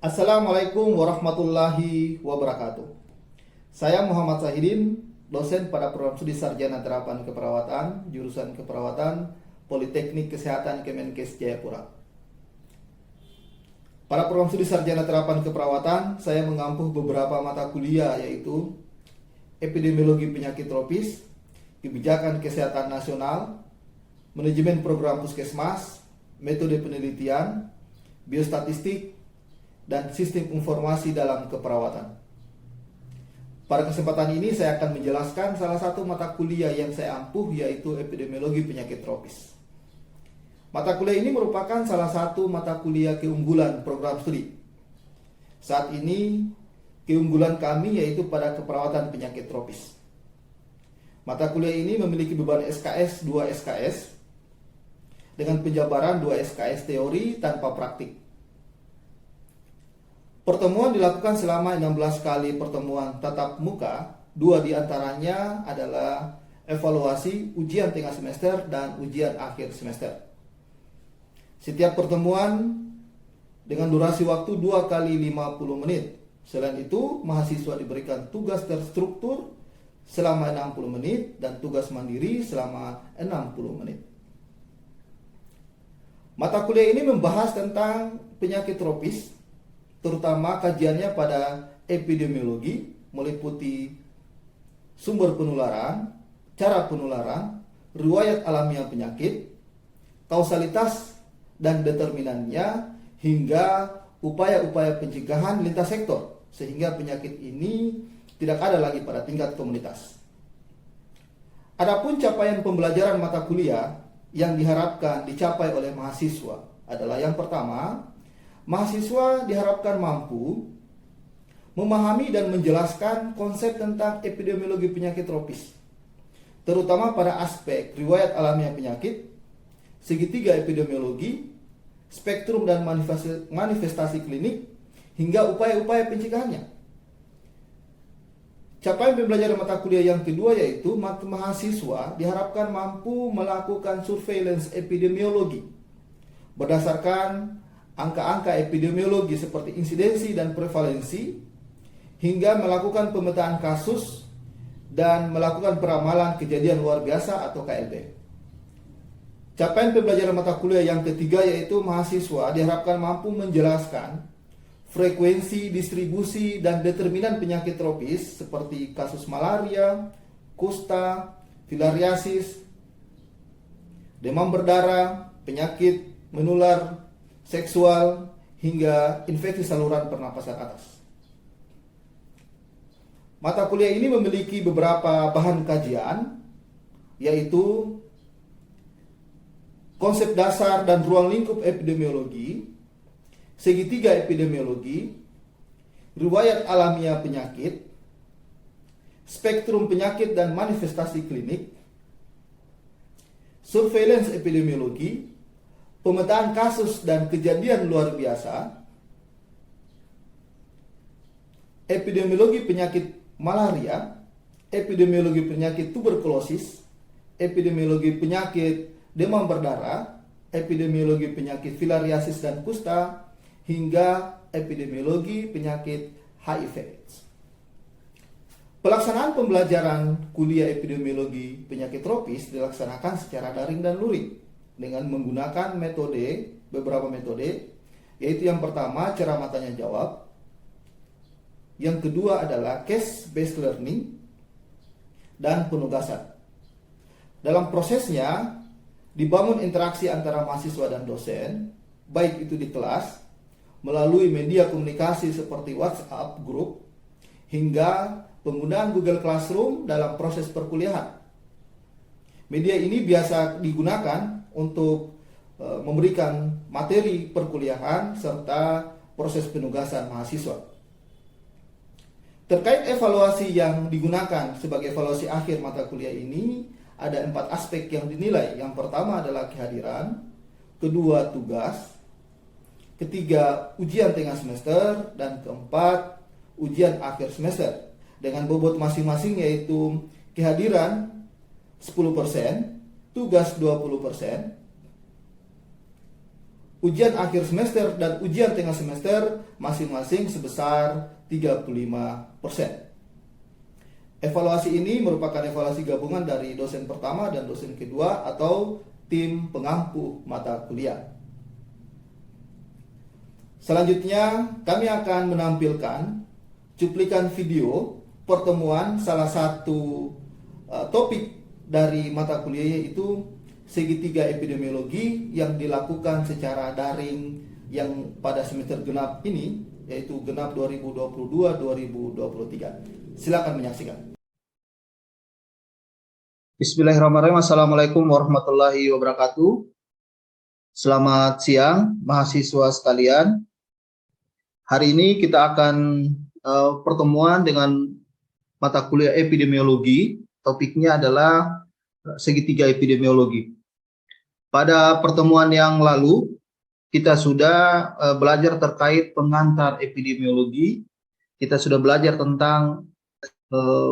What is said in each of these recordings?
Assalamualaikum warahmatullahi wabarakatuh. Saya Muhammad Zahidin, dosen pada program studi sarjana terapan keperawatan, jurusan keperawatan, Politeknik Kesehatan Kemenkes Jayapura. Pada program studi sarjana terapan keperawatan, saya mengampu beberapa mata kuliah yaitu epidemiologi penyakit tropis, kebijakan kesehatan nasional, manajemen program puskesmas, metode penelitian, biostatistik, dan sistem informasi dalam keperawatan. Pada kesempatan ini saya akan menjelaskan salah satu mata kuliah yang saya ampuh, yaitu epidemiologi penyakit tropis. Mata kuliah ini merupakan salah satu mata kuliah keunggulan program studi. Saat ini keunggulan kami yaitu pada keperawatan penyakit tropis. Mata kuliah ini memiliki beban SKS 2 SKS dengan penjabaran 2 SKS teori tanpa praktik. Pertemuan dilakukan selama 16 kali pertemuan tatap muka, 2 diantaranya adalah evaluasi ujian tengah semester dan ujian akhir semester. Setiap pertemuan dengan durasi waktu 2 kali 50 menit. Selain itu, mahasiswa diberikan tugas terstruktur selama 60 menit dan tugas mandiri selama 60 menit. Mata kuliah ini membahas tentang penyakit tropis, terutama kajiannya pada epidemiologi, meliputi sumber penularan, cara penularan, riwayat alamiah penyakit, kausalitas dan determinannya, hingga upaya-upaya pencegahan lintas sektor, sehingga penyakit ini tidak ada lagi pada tingkat komunitas. Adapun capaian pembelajaran mata kuliah yang diharapkan dicapai oleh mahasiswa adalah yang pertama, mahasiswa diharapkan mampu memahami dan menjelaskan konsep tentang epidemiologi penyakit tropis, terutama pada aspek riwayat alamiah penyakit, segitiga epidemiologi, spektrum dan manifestasi klinik, hingga upaya-upaya pencegahannya. Capaian pembelajaran mata kuliah yang kedua yaitu mahasiswa diharapkan mampu melakukan surveillance epidemiologi berdasarkan angka-angka epidemiologi seperti insidensi dan prevalensi, hingga melakukan pemetaan kasus dan melakukan peramalan kejadian luar biasa atau KLB. Capaian pembelajaran mata kuliah yang ketiga yaitu mahasiswa diharapkan mampu menjelaskan frekuensi, distribusi, dan determinan penyakit tropis seperti kasus malaria, kusta, filariasis, demam berdarah, penyakit menular seksual, hingga infeksi saluran pernapasan atas. Mata kuliah ini memiliki beberapa bahan kajian, yaitu konsep dasar dan ruang lingkup epidemiologi, segitiga epidemiologi, riwayat alamiah penyakit, spektrum penyakit dan manifestasi klinik, surveillance epidemiologi, pemetaan kasus dan kejadian luar biasa, epidemiologi penyakit malaria, epidemiologi penyakit tuberkulosis, epidemiologi penyakit demam berdarah, epidemiologi penyakit filariasis dan kusta, hingga epidemiologi penyakit HIV/AIDS. Pelaksanaan pembelajaran kuliah epidemiologi penyakit tropis dilaksanakan secara daring dan luring dengan menggunakan beberapa metode, yaitu yang pertama ceramah tanya jawab, yang kedua adalah case based learning, dan penugasan. Dalam prosesnya dibangun interaksi antara mahasiswa dan dosen, baik itu di kelas, melalui media komunikasi seperti WhatsApp group, hingga penggunaan Google Classroom dalam proses perkuliahan. Media ini biasa digunakan untuk memberikan materi perkuliahan serta proses penugasan mahasiswa. Terkait evaluasi yang digunakan sebagai evaluasi akhir mata kuliah ini, ada 4 aspek yang dinilai. Yang pertama adalah kehadiran, kedua tugas, ketiga ujian tengah semester, dan keempat ujian akhir semester. Dengan bobot masing-masing yaitu kehadiran 10%, tugas 20%, ujian akhir semester dan ujian tengah semester masing-masing sebesar 35%. Evaluasi ini merupakan evaluasi gabungan dari dosen pertama dan dosen kedua atau tim pengampu mata kuliah. Selanjutnya, kami akan menampilkan cuplikan video pertemuan salah satu topik dari mata kuliah, yaitu segitiga epidemiologi yang dilakukan secara daring yang pada semester genap ini, yaitu genap 2022-2023. Silakan menyaksikan. Bismillahirrahmanirrahim. Assalamualaikum warahmatullahi wabarakatuh. Selamat siang mahasiswa sekalian. Hari ini kita akan pertemuan dengan mata kuliah epidemiologi. Topiknya adalah segitiga epidemiologi. Pada pertemuan yang lalu kita sudah belajar terkait pengantar epidemiologi. Kita sudah belajar tentang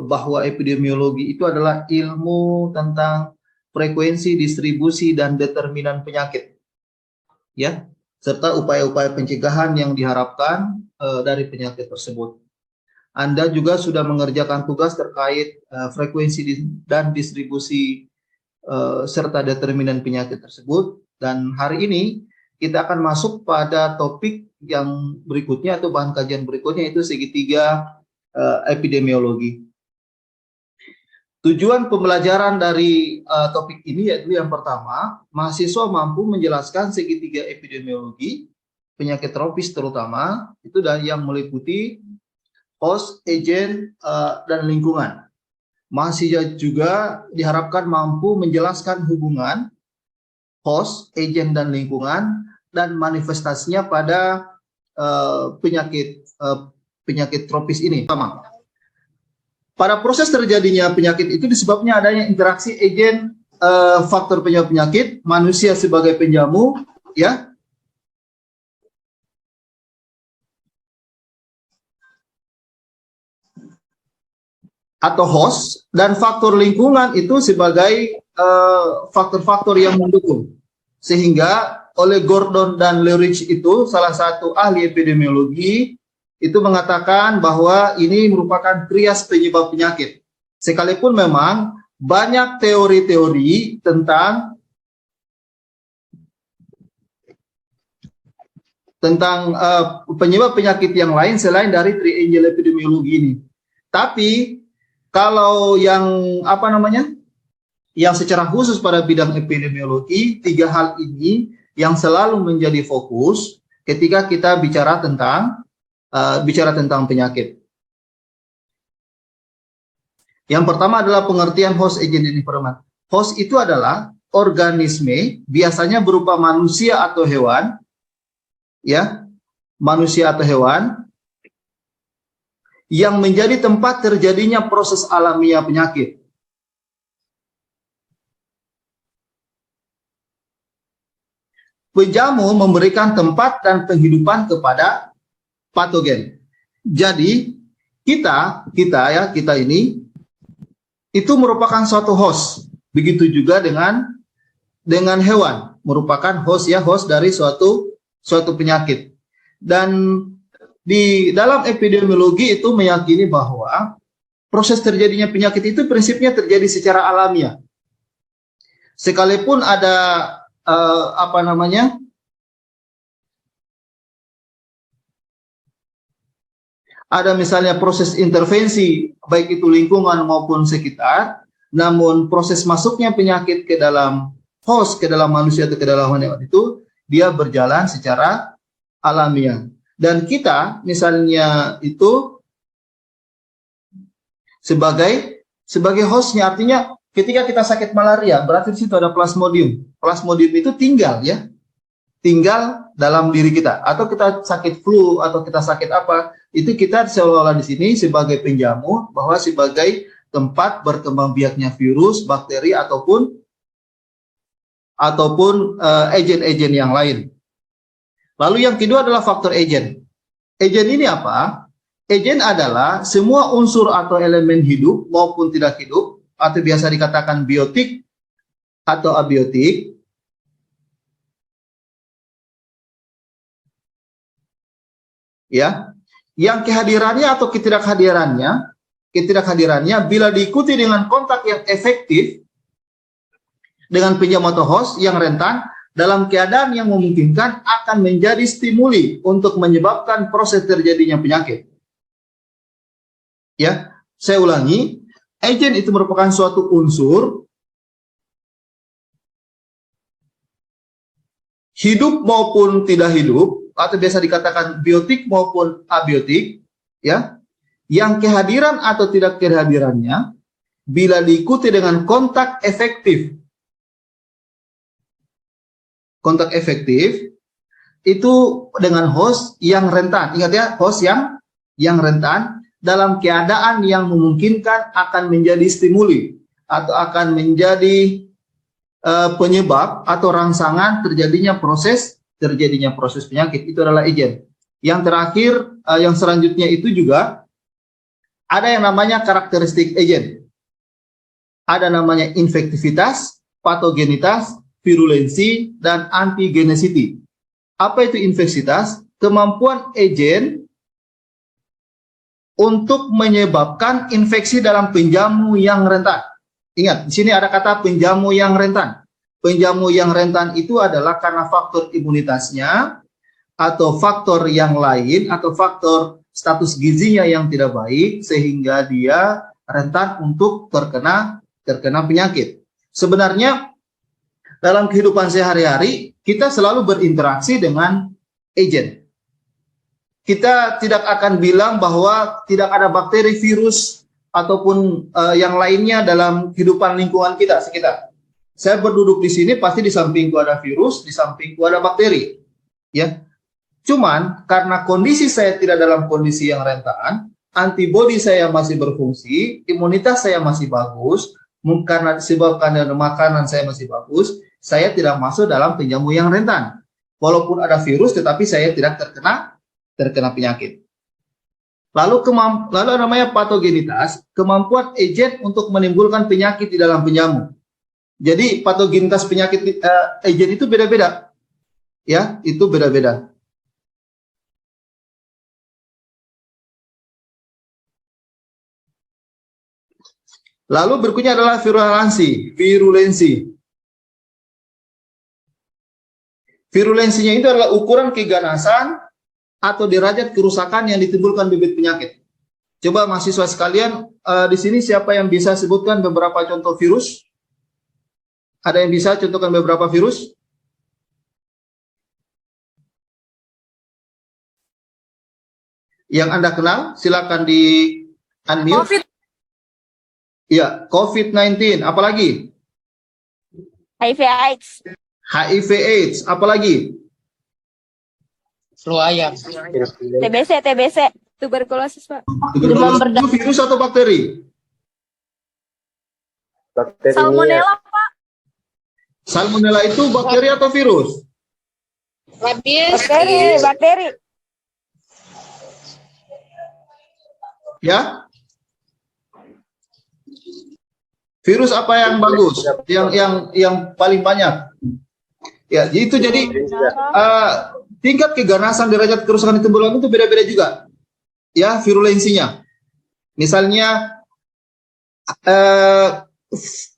bahwa epidemiologi itu adalah ilmu tentang frekuensi, distribusi, dan determinan penyakit, ya, serta upaya-upaya pencegahan yang diharapkan dari penyakit tersebut. Anda juga sudah mengerjakan tugas terkait frekuensi dan distribusi serta determinan penyakit tersebut, dan hari ini kita akan masuk pada topik yang berikutnya atau bahan kajian berikutnya, yaitu segitiga epidemiologi. Tujuan pembelajaran dari topik ini yaitu yang pertama, mahasiswa mampu menjelaskan segitiga epidemiologi penyakit tropis terutama itu dari yang meliputi host, agent, dan lingkungan. Mahasiswa juga diharapkan mampu menjelaskan hubungan host, agent, dan lingkungan dan manifestasinya pada penyakit tropis ini. Pertama, pada proses terjadinya penyakit itu disebabnya adanya interaksi agen, faktor penyebab penyakit, manusia sebagai penjamu, ya, atau host, dan faktor lingkungan itu sebagai faktor-faktor yang mendukung. Sehingga oleh Gordon dan Lerich itu salah satu ahli epidemiologi itu mengatakan bahwa ini merupakan trias penyebab penyakit. Sekalipun memang banyak teori-teori tentang penyebab penyakit yang lain selain dari triangle epidemiologi ini. Tapi kalau yang yang secara khusus pada bidang epidemiologi, tiga hal ini yang selalu menjadi fokus ketika kita bicara tentang penyakit. Yang pertama adalah pengertian host, agent, dan environment. Host itu adalah organisme, biasanya berupa manusia atau hewan, ya, manusia atau hewan, yang menjadi tempat terjadinya proses alamiah penyakit. Penjamu memberikan tempat dan penghidupan kepada patogen. Jadi kita ini itu merupakan suatu host. Begitu juga dengan hewan, merupakan host, ya, host dari suatu penyakit. Dan di dalam epidemiologi itu meyakini bahwa proses terjadinya penyakit itu prinsipnya terjadi secara alamiah. Sekalipun ada ada misalnya proses intervensi baik itu lingkungan maupun sekitar, namun proses masuknya penyakit ke dalam host, ke dalam manusia atau ke dalam hewan itu dia berjalan secara alamiah. Dan kita misalnya itu sebagai hostnya, artinya ketika kita sakit malaria berarti di situ ada plasmodium. Plasmodium itu tinggal dalam diri kita. Atau kita sakit flu atau kita sakit apa, itu kita seolah-olah di sini sebagai penjamu, bahwa sebagai tempat berkembang biaknya virus, bakteri ataupun agen-agen yang lain. Lalu yang kedua adalah faktor agen. Agen ini apa? Agen adalah semua unsur atau elemen hidup maupun tidak hidup, atau biasa dikatakan biotik atau abiotik, ya, yang kehadirannya atau ketidakhadirannya bila diikuti dengan kontak yang efektif dengan pinjam atau host yang rentan dalam keadaan yang memungkinkan akan menjadi stimuli untuk menyebabkan proses terjadinya penyakit. Ya, saya ulangi, agen itu merupakan suatu unsur hidup maupun tidak hidup, atau biasa dikatakan biotik maupun abiotik, ya, yang kehadiran atau tidak kehadirannya bila diikuti dengan kontak efektif. Kontak efektif itu dengan host yang rentan. Ingat ya, host yang rentan dalam keadaan yang memungkinkan akan menjadi stimuli atau akan menjadi penyebab atau rangsangan terjadinya proses penyakit. Itu adalah agen. Yang terakhir, yang selanjutnya itu juga ada yang namanya karakteristik agen. Ada namanya infektivitas, patogenitas, virulensi, dan antigenesity. Apa itu infektivitas? Kemampuan agen untuk menyebabkan infeksi dalam penjamu yang rentan. Ingat, di sini ada kata penjamu yang rentan. Penjamu yang rentan itu adalah karena faktor imunitasnya, atau faktor yang lain, atau faktor status gizinya yang tidak baik, sehingga dia rentan untuk terkena penyakit. Sebenarnya, dalam kehidupan sehari-hari, kita selalu berinteraksi dengan agen. Kita tidak akan bilang bahwa tidak ada bakteri, virus, ataupun yang lainnya dalam kehidupan lingkungan kita sekitar. Saya berduduk di sini, pasti di sampingku ada virus, di sampingku ada bakteri. Ya, cuman karena kondisi saya tidak dalam kondisi yang rentan, antibodi saya masih berfungsi, imunitas saya masih bagus, karena disebabkan dari makanan saya masih bagus, saya tidak masuk dalam penjamu yang rentan. Walaupun ada virus, tetapi saya tidak terkena penyakit. Lalu namanya patogenitas, kemampuan agen untuk menimbulkan penyakit di dalam penjamu. Jadi patogenitas penyakit agen itu beda-beda. Ya, itu beda-beda. Lalu berikutnya adalah virulensi. Virulensinya itu adalah ukuran keganasan atau derajat kerusakan yang ditimbulkan bibit penyakit. Coba mahasiswa sekalian, di sini siapa yang bisa sebutkan beberapa contoh virus? Ada yang bisa contohkan beberapa virus? Yang Anda kenal, silakan di unmute. COVID. Ya, COVID-19. Apalagi? HIV/AIDS. HIV/AIDS. Apalagi? Flu ayam. TBC. Tuberkulosis, Pak. Itu virus atau bakteri? Salmonella, Pak. Salmonella itu bakteri atau virus? Rabies. Bakteri. Ya. Virus apa yang bagus? Yang paling banyak? Ya, itu jadi tingkat keganasan derajat kerusakan ditimbulkan itu beda-beda juga. Ya, virulensinya. Misalnya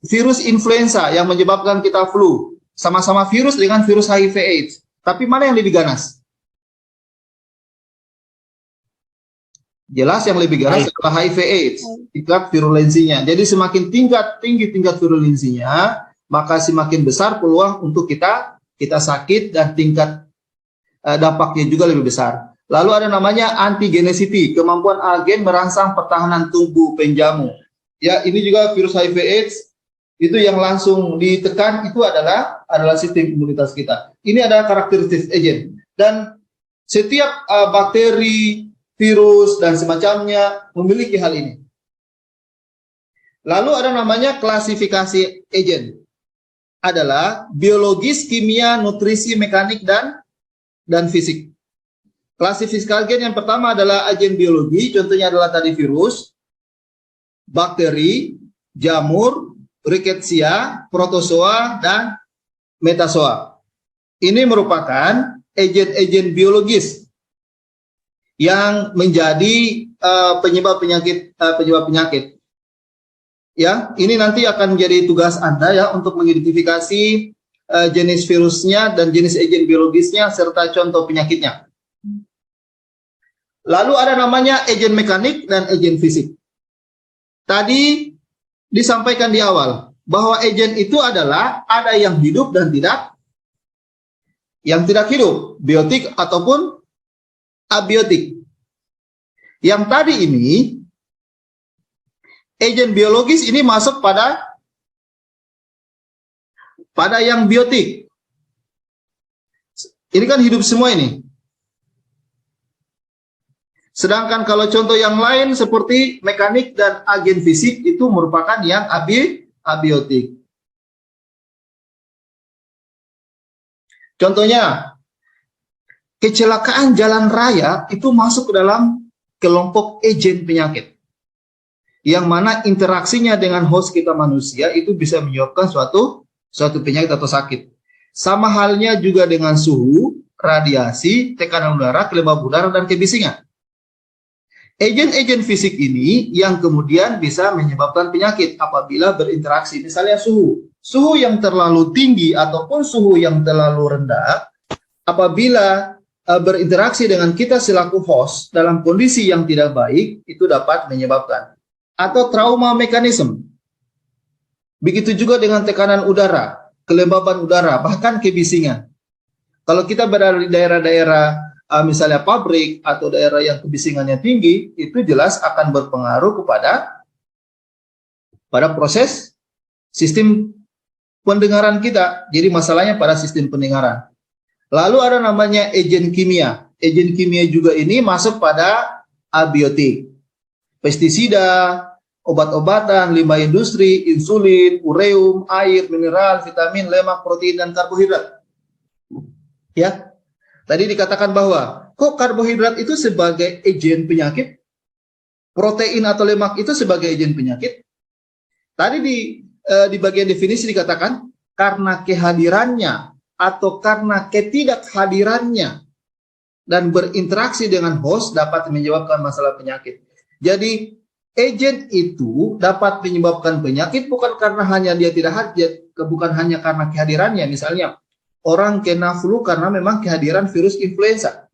virus influenza yang menyebabkan kita flu, sama-sama virus dengan virus HIV/AIDS. Tapi mana yang lebih ganas? Jelas yang lebih ganas adalah HIV/AIDS, tingkat virulensinya. Jadi semakin tinggi tingkat virulensinya, maka semakin besar peluang untuk kita sakit dan tingkat dampaknya juga lebih besar. Lalu ada namanya antigenesity, kemampuan agen merangsang pertahanan tubuh penjamu. Ya, ini juga virus HIV/AIDS itu yang langsung ditekan itu adalah sistem imunitas kita. Ini adalah karakteristik agen, dan setiap bakteri, virus dan semacamnya memiliki hal ini. Lalu ada namanya klasifikasi agen. Adalah biologis, kimia, nutrisi, mekanik dan fisik. Klasifikasi agen yang pertama adalah agen biologi, contohnya adalah tadi virus, bakteri, jamur, rickettsia, protozoa, dan metazoa. Ini merupakan agen-agen biologis. yang menjadi penyebab penyakit. Ya, ini nanti akan menjadi tugas Anda ya untuk mengidentifikasi jenis virusnya dan jenis agen biologisnya serta contoh penyakitnya. Lalu ada namanya agen mekanik dan agen fisik. Tadi disampaikan di awal bahwa agen itu adalah ada yang hidup dan yang tidak hidup, biotik ataupun abiotik. Yang tadi ini agen biologis ini masuk pada yang biotik. Ini kan hidup semua ini. Sedangkan kalau contoh yang lain seperti mekanik dan agen fisik itu merupakan yang abiotik. Contohnya, kecelakaan jalan raya itu masuk ke dalam kelompok agen penyakit. Yang mana interaksinya dengan host kita manusia itu bisa menyebabkan suatu penyakit atau sakit. Sama halnya juga dengan suhu, radiasi, tekanan udara, kelembaban udara, dan kebisingan. Agen-agen fisik ini yang kemudian bisa menyebabkan penyakit apabila berinteraksi. Misalnya suhu. Suhu yang terlalu tinggi ataupun suhu yang terlalu rendah, apabila berinteraksi dengan kita selaku host dalam kondisi yang tidak baik, itu dapat menyebabkan. Atau trauma mekanisme. Begitu juga dengan tekanan udara, kelembaban udara, bahkan kebisingan. Kalau kita berada di daerah-daerah misalnya pabrik atau daerah yang kebisingannya tinggi, itu jelas akan berpengaruh pada proses sistem pendengaran kita. Jadi masalahnya pada sistem pendengaran. Lalu ada namanya agen kimia. Agen kimia juga ini masuk pada abiotik. Pestisida, obat-obatan, limbah industri, insulin, ureum, air, mineral, vitamin, lemak, protein, dan karbohidrat. Ya. Tadi dikatakan bahwa kok karbohidrat itu sebagai agen penyakit, protein atau lemak itu sebagai agen penyakit. Tadi di bagian definisi dikatakan karena kehadirannya atau karena ketidakhadirannya dan berinteraksi dengan host dapat menyebabkan masalah penyakit. Jadi agen itu dapat menyebabkan penyakit bukan karena hanya dia tidak hadir, bukan hanya karena kehadirannya. Misalnya orang kena flu karena memang kehadiran virus influenza.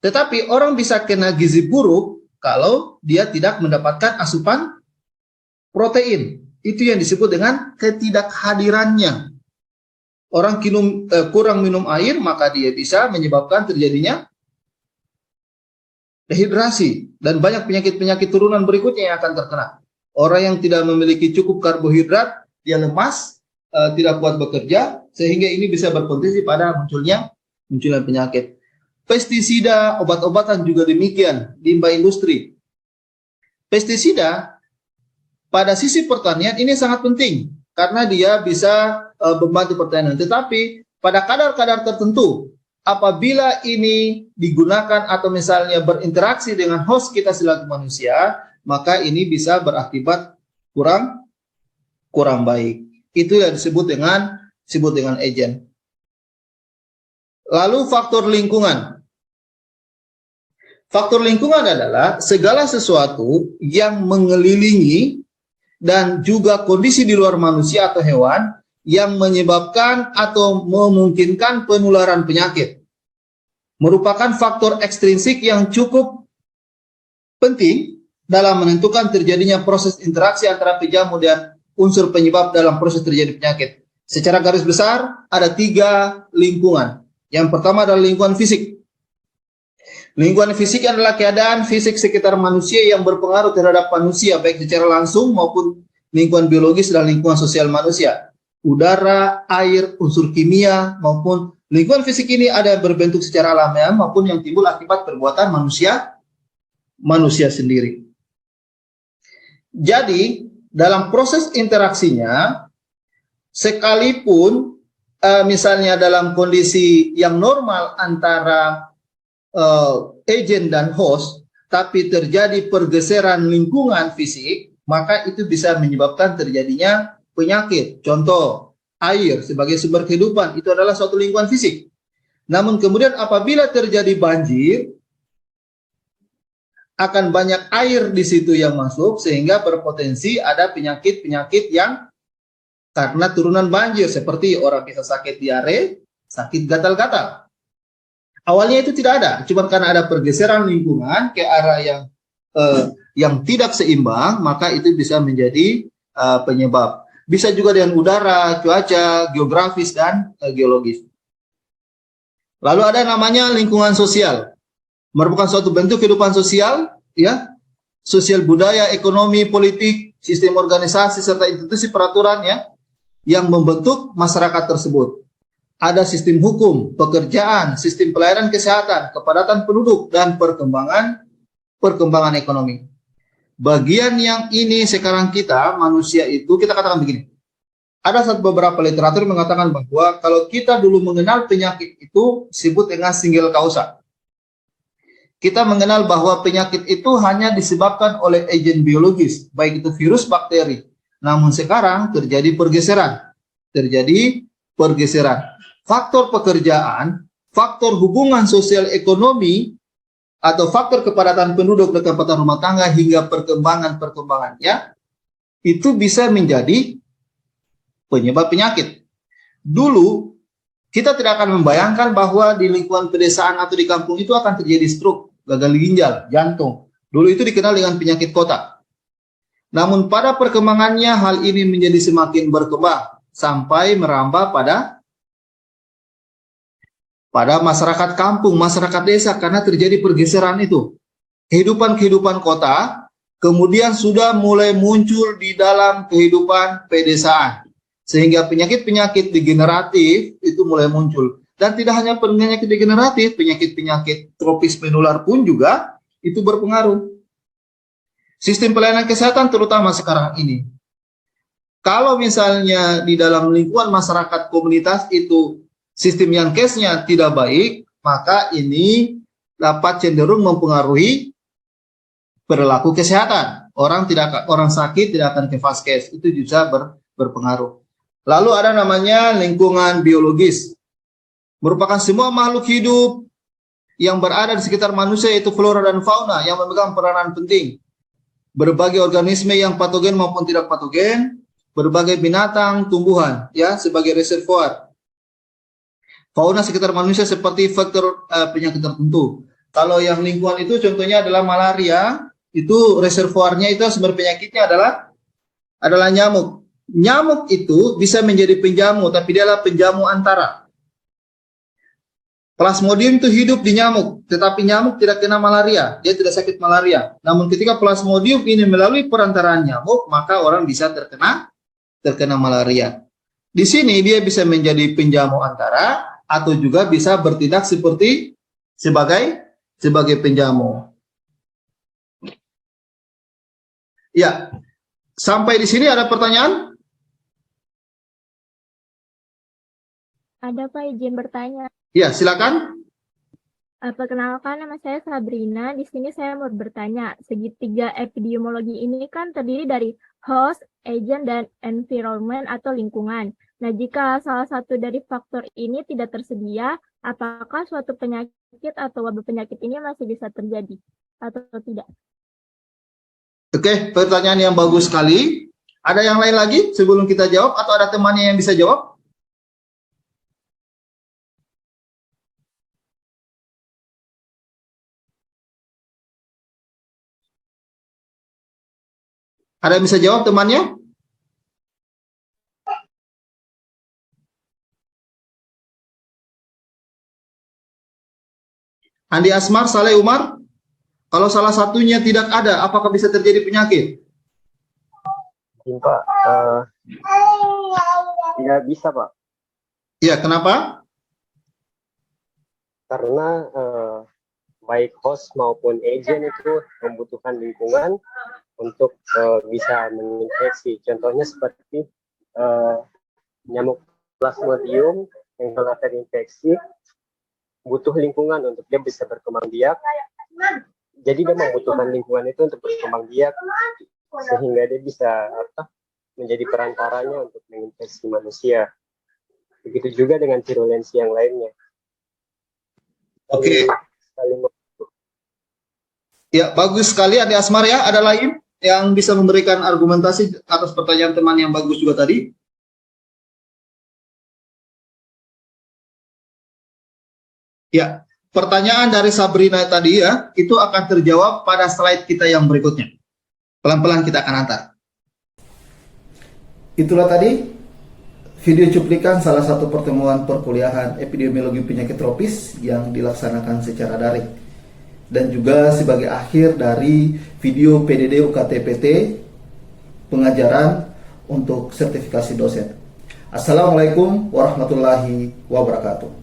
Tetapi orang bisa kena gizi buruk kalau dia tidak mendapatkan asupan protein. Itu yang disebut dengan ketidakhadirannya. Orang kurang minum air, maka dia bisa menyebabkan terjadinya dehidrasi. Dan banyak penyakit-penyakit turunan berikutnya yang akan terkena. Orang yang tidak memiliki cukup karbohidrat, dia lemas, tidak kuat bekerja, sehingga ini bisa berpotensi pada munculnya penyakit. Pestisida, obat-obatan juga demikian, limbah industri. Pestisida pada sisi pertanian ini sangat penting karena dia bisa membantu pertanian. Tetapi pada kadar-kadar tertentu, apabila ini digunakan atau misalnya berinteraksi dengan host kita selaku manusia, maka ini bisa berakibat kurang baik. Itu yang disebut dengan agen. Lalu faktor lingkungan. Faktor lingkungan adalah segala sesuatu yang mengelilingi dan juga kondisi di luar manusia atau hewan yang menyebabkan atau memungkinkan penularan penyakit. Merupakan faktor ekstrinsik yang cukup penting dalam menentukan terjadinya proses interaksi antara penjamu dan unsur penyebab dalam proses terjadi penyakit. Secara garis besar, ada 3 lingkungan. Yang pertama adalah lingkungan fisik. Lingkungan fisik adalah keadaan fisik sekitar manusia yang berpengaruh terhadap manusia, baik secara langsung maupun lingkungan biologis dan lingkungan sosial manusia. Udara, air, unsur kimia, maupun lingkungan fisik ini ada yang berbentuk secara alamiah maupun yang timbul akibat perbuatan manusia sendiri. Jadi, dalam proses interaksinya, sekalipun misalnya dalam kondisi yang normal antara agen dan host, tapi terjadi pergeseran lingkungan fisik, maka itu bisa menyebabkan terjadinya penyakit. Contoh, air sebagai sumber kehidupan, itu adalah suatu lingkungan fisik. Namun kemudian apabila terjadi banjir, akan banyak air di situ yang masuk sehingga berpotensi ada penyakit-penyakit yang karena turunan banjir seperti orang bisa sakit diare, sakit gatal-gatal. Awalnya itu tidak ada, cuma karena ada pergeseran lingkungan ke arah yang tidak seimbang, maka itu bisa menjadi penyebab. Bisa juga dengan udara, cuaca, geografis dan geologis. Lalu ada namanya lingkungan sosial, merupakan suatu bentuk kehidupan sosial, ya, sosial budaya, ekonomi, politik, sistem organisasi serta institusi peraturan ya, yang membentuk masyarakat tersebut. Ada sistem hukum, pekerjaan, sistem pelayanan kesehatan, kepadatan penduduk dan perkembangan ekonomi. Bagian yang ini sekarang kita manusia itu kita katakan begini. Ada beberapa literatur mengatakan bahwa kalau kita dulu mengenal penyakit itu disebut dengan single causa. Kita mengenal bahwa penyakit itu hanya disebabkan oleh agen biologis, baik itu virus, bakteri. Namun sekarang terjadi pergeseran. Faktor pekerjaan, faktor hubungan sosial ekonomi, atau faktor kepadatan penduduk dan kepadatan rumah tangga hingga perkembangannya, itu bisa menjadi penyebab penyakit. Dulu, kita tidak akan membayangkan bahwa di lingkungan pedesaan atau di kampung itu akan terjadi stroke, gagal ginjal, jantung. Dulu itu dikenal dengan penyakit kota. Namun pada perkembangannya hal ini menjadi semakin berkembang sampai merambah pada masyarakat kampung, masyarakat desa karena terjadi pergeseran itu. Kehidupan kota kemudian sudah mulai muncul di dalam kehidupan pedesaan. Sehingga penyakit-penyakit degeneratif itu mulai muncul. Dan tidak hanya penyakit degeneratif, penyakit-penyakit tropis menular pun juga itu berpengaruh. Sistem pelayanan kesehatan terutama sekarang ini. Kalau misalnya di dalam lingkungan masyarakat komunitas itu sistem yang case-nya tidak baik, maka ini dapat cenderung mempengaruhi perilaku kesehatan. Orang sakit tidak akan ke vaskes, itu bisa berpengaruh. Lalu ada namanya lingkungan biologis. Merupakan semua makhluk hidup yang berada di sekitar manusia yaitu flora dan fauna yang memegang peranan penting. Berbagai organisme yang patogen maupun tidak patogen, berbagai binatang, tumbuhan ya sebagai reservoir. Fauna sekitar manusia seperti faktor penyakit tertentu. Kalau yang lingkungan itu contohnya adalah malaria, itu reservoirnya itu sumber penyakitnya adalah nyamuk. Nyamuk itu bisa menjadi penjamu, tapi dia adalah penjamu antara. Plasmodium itu hidup di nyamuk, tetapi nyamuk tidak kena malaria, dia tidak sakit malaria. Namun ketika plasmodium ini melalui perantaraan nyamuk, maka orang bisa terkena malaria. Di sini dia bisa menjadi penjamu antara atau juga bisa bertindak sebagai penjamu. Ya, sampai di sini ada pertanyaan? Ada Pak, izin bertanya. Ya, silakan. Perkenalkan, nama saya Sabrina. Di sini saya mau bertanya, segitiga epidemiologi ini kan terdiri dari host, agent, dan environment atau lingkungan. Nah, jika salah satu dari faktor ini tidak tersedia, apakah suatu penyakit atau wabah penyakit ini masih bisa terjadi atau tidak? Oke, pertanyaan yang bagus sekali. Ada yang lain lagi sebelum kita jawab atau ada temannya yang bisa jawab? Ada yang bisa jawab temannya? Andi Asmar, Saleh Umar? Kalau salah satunya tidak ada, apakah bisa terjadi penyakit? Pak, tidak bisa Pak, Iya, kenapa? karena baik host maupun agent itu membutuhkan lingkungan untuk bisa menginfeksi. Contohnya seperti nyamuk Plasmodium yang telah terinfeksi butuh lingkungan untuk dia bisa berkembang biak. Jadi dia membutuhkan lingkungan itu untuk berkembang biak sehingga dia bisa menjadi perantaranya untuk menginfeksi manusia. Begitu juga dengan virulensi yang lainnya. Oke. Ya, bagus sekali Ade Asmar ya. Ada lain yang bisa memberikan argumentasi atas pertanyaan teman yang bagus juga tadi? Ya, pertanyaan dari Sabrina tadi ya, itu akan terjawab pada slide kita yang berikutnya. Pelan-pelan kita akan antar. Itulah tadi video cuplikan salah satu pertemuan perkuliahan epidemiologi penyakit tropis yang dilaksanakan secara daring. Dan juga sebagai akhir dari video PDD UKT-PT pengajaran untuk sertifikasi dosen. Assalamualaikum warahmatullahi wabarakatuh.